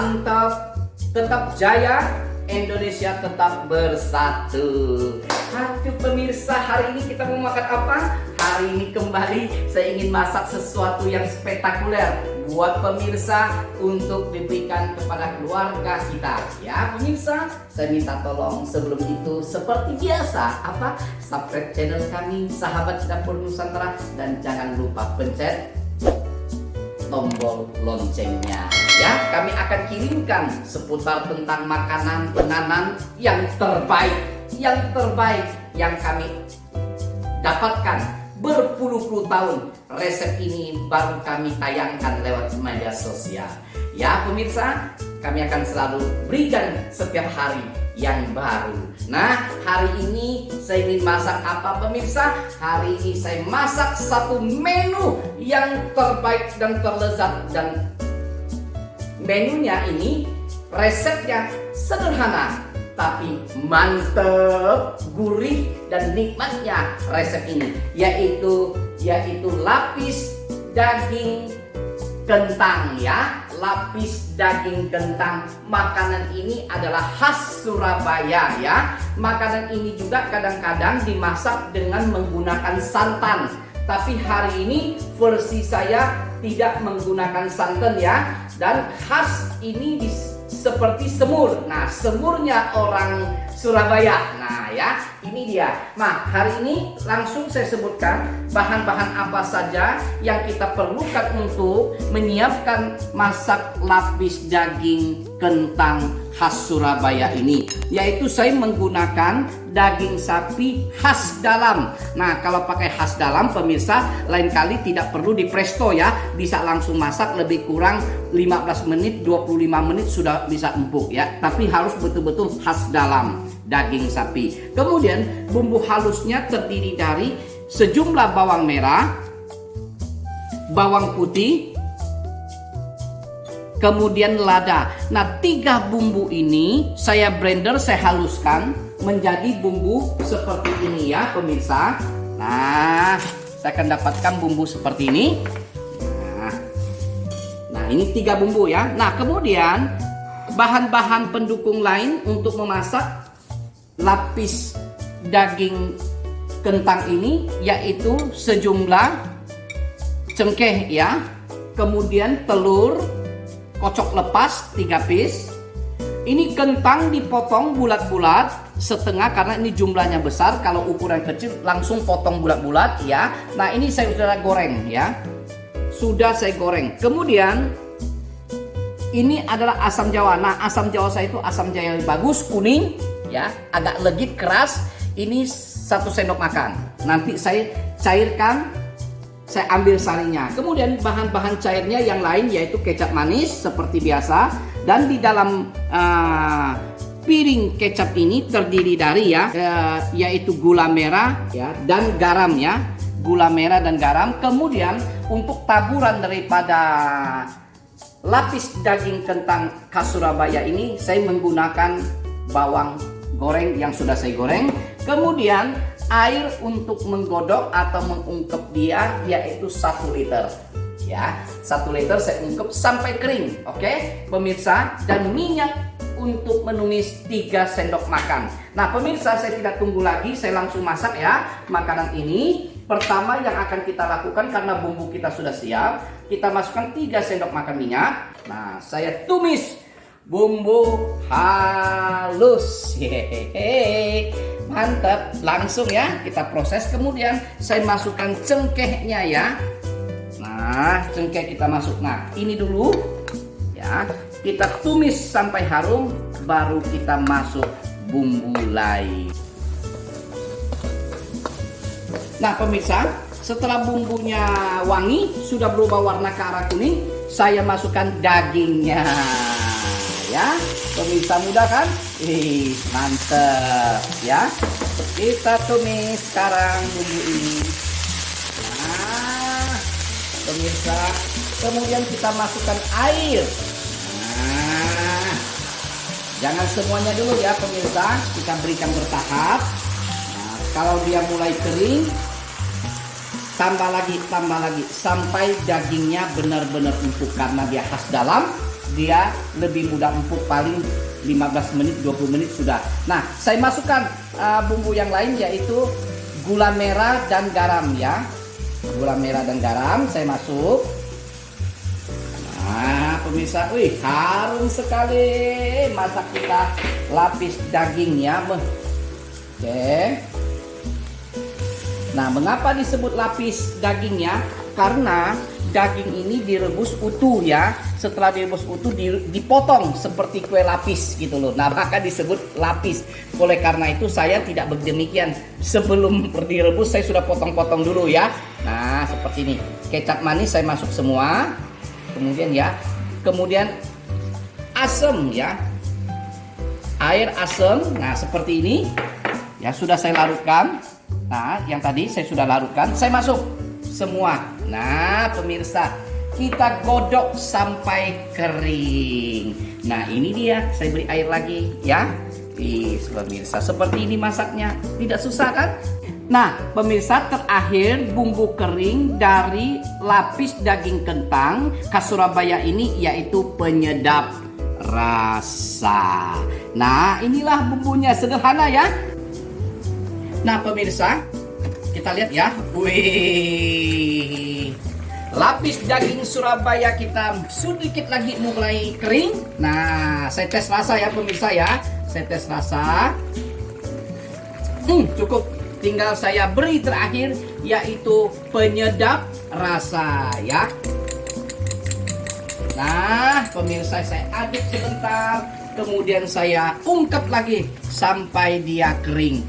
Mantap, tetap jaya, Indonesia tetap bersatu. Aduh pemirsa, hari ini kita mau makan apa? Hari ini kembali saya ingin masak sesuatu yang spektakuler buat pemirsa untuk diberikan kepada keluarga kita. Ya pemirsa, saya minta tolong sebelum itu seperti biasa subscribe channel kami Sahabat Dapur Nusantara dan jangan lupa pencet tombol loncengnya. Ya, kami akan kirimkan seputar tentang makanan penganan yang terbaik yang kami dapatkan berpuluh-puluh tahun. Resep ini baru kami tayangkan lewat media sosial. Ya pemirsa, kami akan selalu berikan setiap hari yang baru. Nah, hari ini saya ingin masak apa pemirsa? Hari ini saya masak satu menu yang terbaik dan terlezat, dan menunya ini resepnya sederhana tapi mantep, gurih dan nikmatnya resep ini yaitu lapis daging kentang ya. Lapis daging kentang, makanan ini adalah khas Surabaya ya. Makanan ini juga kadang-kadang dimasak dengan menggunakan santan, tapi hari ini versi saya tidak menggunakan santan ya. Dan khas ini seperti semur. Nah, semurnya orang Surabaya. Nah ya, ini dia. Nah, hari ini langsung saya sebutkan bahan-bahan apa saja yang kita perlukan untuk menyiapkan masak lapis daging kentang khas Surabaya ini. Yaitu saya menggunakan daging sapi khas dalam. Nah, kalau pakai khas dalam pemirsa, lain kali tidak perlu di presto ya. Bisa langsung masak lebih kurang 15 menit, 25 menit sudah bisa empuk ya. Tapi harus betul-betul khas dalam daging sapi. Kemudian bumbu halusnya terdiri dari sejumlah bawang merah, bawang putih, kemudian lada. Nah, 3 bumbu ini saya blender, saya haluskan menjadi bumbu seperti ini ya pemirsa. Nah, saya akan dapatkan bumbu seperti ini. Nah, ini 3 bumbu ya. Nah, kemudian bahan-bahan pendukung lain untuk memasak lapis daging kentang ini yaitu sejumlah cengkeh ya, kemudian telur kocok lepas 3 piece. Ini kentang dipotong bulat-bulat setengah karena ini jumlahnya besar. Kalau ukuran kecil langsung potong bulat-bulat ya. Nah, ini saya sudah goreng ya. Sudah saya goreng. Kemudian ini adalah asam jawa. Nah, asam jawa saya itu asam jawa bagus kuning ya, agak legit keras. Ini 1 sendok makan. Nanti saya cairkan, saya ambil sarinya. Kemudian bahan-bahan cairnya yang lain yaitu kecap manis seperti biasa. Dan di dalam piring kecap ini terdiri dari yaitu gula merah ya dan garam ya. Gula merah dan garam. Kemudian untuk taburan daripada lapis daging kentang khas Surabaya ini saya menggunakan bawang goreng yang sudah saya goreng. Kemudian air untuk menggodok atau mengungkep dia yaitu 1 liter ya. 1 liter saya ungkep sampai kering. Oke pemirsa. Dan minyak untuk menumis 3 sendok makan. Nah pemirsa, saya tidak tunggu lagi, saya langsung masak ya makanan ini. Pertama yang akan kita lakukan karena bumbu kita sudah siap, kita masukkan 3 sendok makan minyak. Nah, saya tumis bumbu halus. Hehehe. Mantap, langsung ya kita proses. Kemudian saya masukkan cengkehnya ya. Nah, cengkeh kita masuk. Nah, ini dulu ya. Kita tumis sampai harum, baru kita masuk bumbu lain. Nah pemirsa, setelah bumbunya wangi, sudah berubah warna ke arah kuning, saya masukkan dagingnya ya. Pemirsa mudah kan? Mantep ya. Kita tumis sekarang bumbu ini. Nah pemirsa, kemudian kita masukkan air. Nah, jangan semuanya dulu ya pemirsa, kita berikan bertahap. Nah, kalau dia mulai kering, tambah lagi sampai dagingnya benar-benar empuk karena dia khas dalam. dia lebih mudah empuk, paling 15 menit 20 menit sudah. Nah, saya masukkan bumbu yang lain yaitu gula merah dan garam ya. Gula merah dan garam saya masuk. Nah, pemirsa, wih, harum sekali masak kita lapis daging ya. Oke. Nah, mengapa disebut lapis dagingnya? Karena daging ini direbus utuh ya. Setelah direbus utuh dipotong seperti kue lapis gitu loh. Nah, maka disebut lapis. Oleh karena itu saya tidak berdemikian. Sebelum direbus saya sudah potong-potong dulu ya. Nah, seperti ini. Kecap manis saya masuk semua. Kemudian ya. Kemudian asam ya. Air asam. Nah, seperti ini. Ya, sudah saya larutkan. Nah, yang tadi saya sudah larutkan. Saya masuk semua. Nah, pemirsa, kita godok sampai kering. Nah, ini dia. Saya beri air lagi ya. Pemirsa, seperti ini masaknya. Tidak susah kan? Nah, pemirsa, terakhir bumbu kering dari lapis daging kentang khas Surabaya ini yaitu penyedap rasa. Nah, inilah bumbunya, sederhana ya. Nah, pemirsa, kita lihat ya. Wih, lapis daging Surabaya kita sedikit lagi mulai kering. Nah, saya tes rasa ya pemirsa ya. Saya tes rasa. Cukup. Tinggal saya beri terakhir yaitu penyedap rasa ya. Nah, pemirsa, saya aduk sebentar. Kemudian saya ungkep lagi sampai dia kering.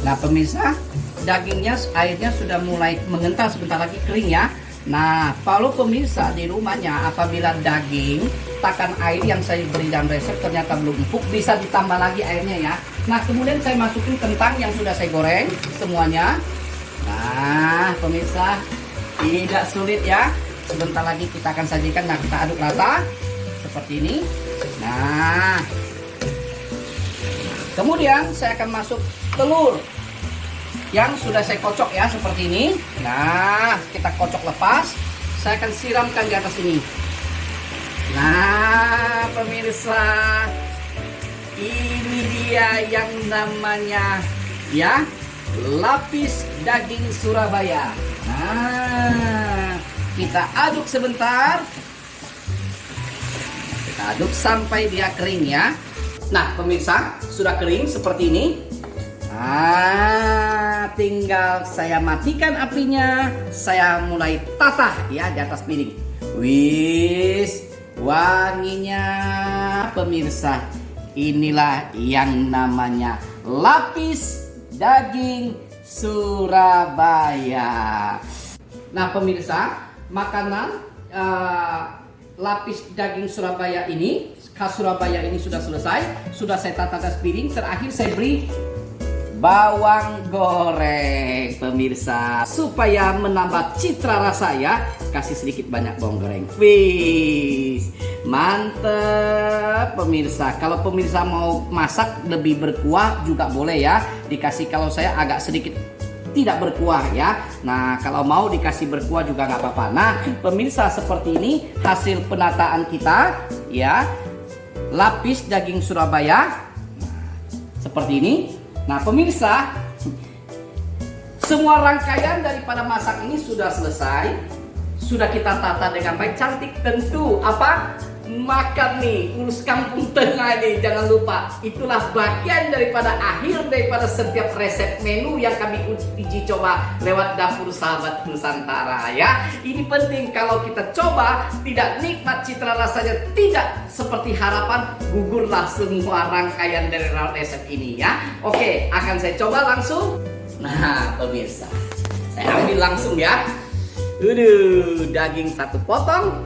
Nah, pemirsa, dagingnya airnya sudah mulai mengental, sebentar lagi kering ya. Nah, kalau pemirsa di rumahnya apabila daging takan air yang saya beri dalam resep ternyata belum empuk, bisa ditambah lagi airnya ya. Nah, kemudian saya masukin kentang yang sudah saya goreng semuanya. Nah, pemirsa, tidak sulit ya. Sebentar lagi kita akan sajikan. Nah, kita aduk rata seperti ini. Nah, kemudian saya akan masuk telur yang sudah saya kocok ya seperti ini. Nah, kita kocok lepas. Saya akan siramkan di atas ini. Nah, pemirsa, ini dia yang namanya ya lapis daging Surabaya. Nah, kita aduk sebentar. Kita aduk sampai dia kering ya. Nah, pemirsa, sudah kering seperti ini. Nah, tinggal saya matikan apinya. Saya mulai tata ya di atas piring. Wis, wanginya pemirsa. Inilah yang namanya lapis daging Surabaya. Nah, pemirsa, makanan lapis daging Surabaya ini khas Surabaya ini sudah selesai. Sudah saya tata atas piring. Terakhir saya beri bawang goreng pemirsa supaya menambah citra rasa ya. Kasih sedikit banyak bawang goreng. Wih, mantep pemirsa. Kalau pemirsa mau masak lebih berkuah juga boleh ya. Dikasih, kalau saya agak sedikit tidak berkuah ya. Nah, kalau mau dikasih berkuah juga nggak apa-apa. Nah, pemirsa, seperti ini hasil penataan kita ya. Lapis daging Surabaya seperti ini. Nah, pemirsa, semua rangkaian daripada masak ini sudah selesai. Sudah kita tata dengan baik, cantik. Tentu apa? Makan nih, urus kampung tengah nih, jangan lupa. Itulah bagian daripada akhir daripada setiap resep menu yang kami uji coba lewat Dapur Sahabat Nusantara ya. Ini penting, kalau kita coba tidak nikmat, citra rasanya tidak seperti harapan, gugurlah semua rangkaian dari resep ini ya. Oke, akan saya coba langsung. Nah, pemirsa, saya ambil langsung ya. Daging satu potong.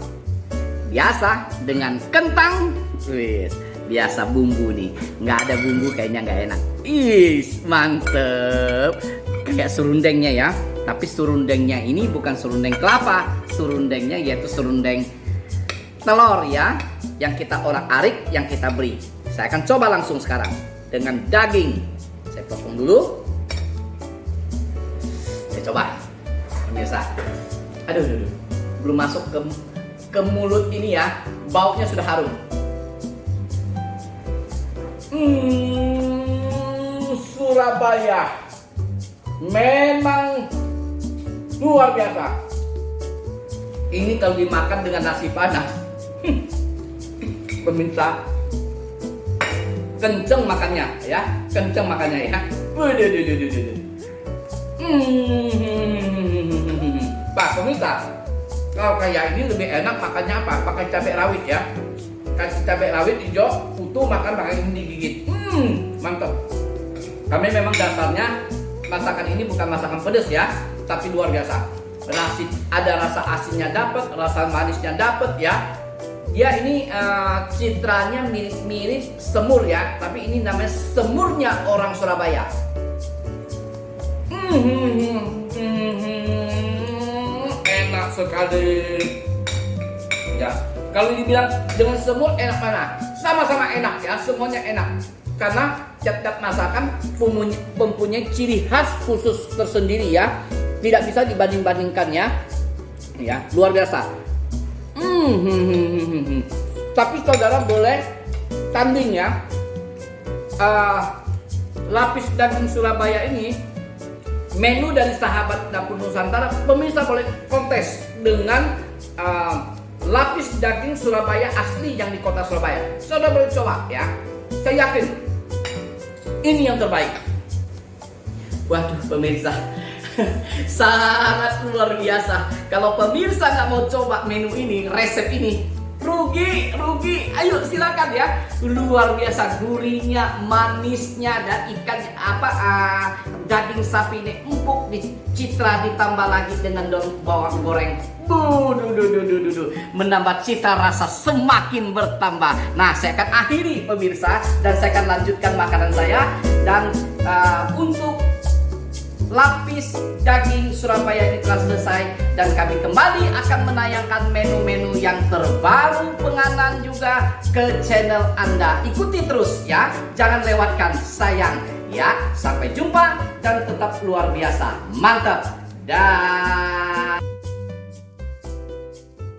Biasa dengan kentang. Wis, biasa bumbu nih. Nggak ada bumbu kayaknya nggak enak. Is, mantep. Kayak serundengnya ya. Tapi serundengnya ini bukan serundeng kelapa. Serundengnya yaitu serundeng telur ya. Yang kita orak-arik, yang kita beri. Saya akan coba langsung sekarang dengan daging. Saya potong dulu. Saya coba. Pemirsa. Aduh. Belum masuk ke mulut ini ya, baunya sudah harum. Surabaya memang luar biasa. Ini kalau dimakan dengan nasi padang, pemirsa, kenceng makannya ya, kenceng makannya ya. Pak pemirsa, kalau kayak ini lebih enak makannya apa? Pakai cabai rawit ya. Kasih cabai rawit hijau utuh, makan pakai ini digigit. Mantap. Kami memang dasarnya masakan ini bukan masakan pedas ya, tapi luar biasa. Ada rasa asinnya dapat, rasa manisnya dapat ya. Ya ini citranya mirip-mirip semur ya, tapi ini namanya semurnya orang Surabaya. Enak sekali. Ya, kalau dibilang dengan semur enak mana? Sama-sama enak ya, semuanya enak. Karena tiap-tiap masakan mempunyai ciri khas khusus tersendiri ya. Tidak bisa dibanding-bandingkannya. Ya, luar biasa. Tapi saudara boleh tanding ya. Lapis daging Surabaya ini menu dari sahabat Dapur Nusantara. Pemirsa boleh kontes dengan lapis daging Surabaya asli yang di kota Surabaya. Saudara boleh coba ya. Saya yakin ini yang terbaik. Waduh pemirsa, sangat luar biasa. Kalau pemirsa nggak mau coba menu ini, resep ini, rugi. Ayo silakan ya. Luar biasa gurihnya, manisnya, dan ikannya daging sapi ini empuk, dicitra ditambah lagi dengan daun bawang goreng. Menambah cita rasa semakin bertambah. Nah, saya akan akhiri pemirsa dan saya akan lanjutkan makanan saya. Dan untuk lapis daging Surabaya ini telah selesai dan kami kembali akan menayangkan menu-menu yang terbaru penganan juga ke channel Anda. Ikuti terus ya, jangan lewatkan, sayang ya. Sampai jumpa dan tetap luar biasa. Mantap. Dah.